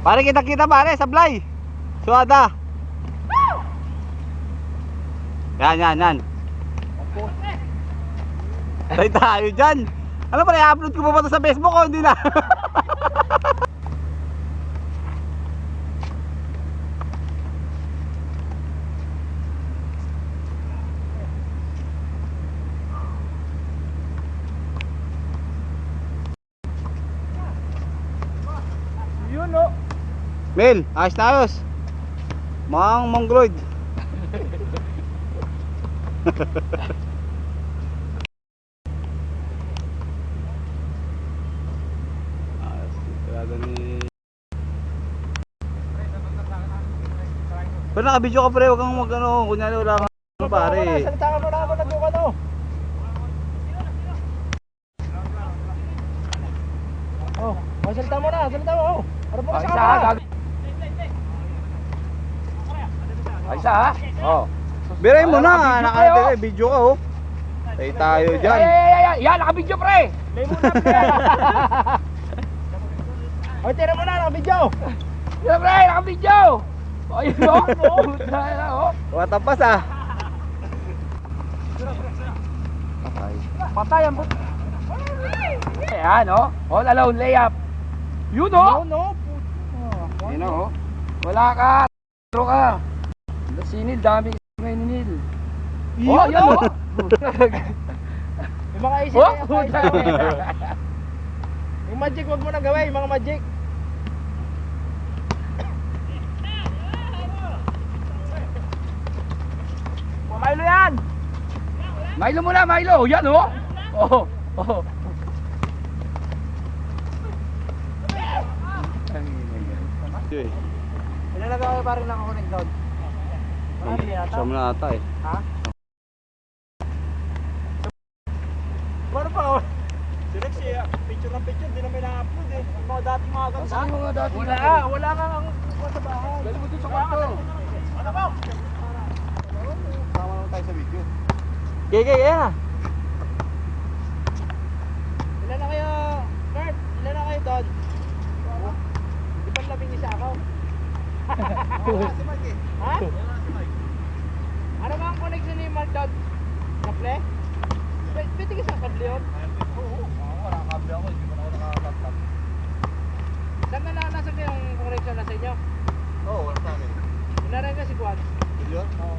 Pare, kita-kita pare, sablay. Suada. Yan. Tayo tayo dyan. Ano pare, i-upload ko pa ba ito sa Facebook o hindi na? Yun no. Mel, ayos na ayos. Mang mongoloid. Pero naka-video ka pre, huwag kang mag-ano, kunyari wala kang ano pare. Salita ka muna ako, nandun ka no. Oh, salita mo na, salita mo. Ano po kasi ka ba? Ay isa ha? Oh. Biray mo na, naka-video video ka oh. Tayo dyan. Yan, naka-video pre. Lay mo na pre. O, tira mo na, naka-video. Yan pre, naka-video. Ayun o. Watapas ah. Patay ang but. Ayan o. All alone layup. Yun o. Yun o. Wala ka. Tro ka. Sinil, dami may ninil. Oh, yun o. Yung mga isip yung magic, wag mo na gawin, yung mga magic. Milo yan! Milo muna, Milo. Yan o. Oh. Ilan na gawin pa rin nakakonect doon? Siyam na ata eh. Ha? Paano pa ako? Direct siya, picture ng picture, di na may na-upload eh. Yung mga dating mga ganda. Saan yung mga dating Wala nga ang sa bahay. Galing mo dun sa kwarto. Ano ba? Tama naman tayo sa video. Kaya. Ilan na kayo, Kurt? Ilan na kayo doon? Di ba labing isa ako? Si Mike eh. Ha? Ano ba ang connection ni Mark doon? Kaple? Pwede ka sa kable yun? Oo. Wala kang kable ako, hindi mo na ako naka-laptop. Saan na nasa yung connection na sa inyo? Oo, wala sa akin. Wala rin ka si Juan? Video? Oo.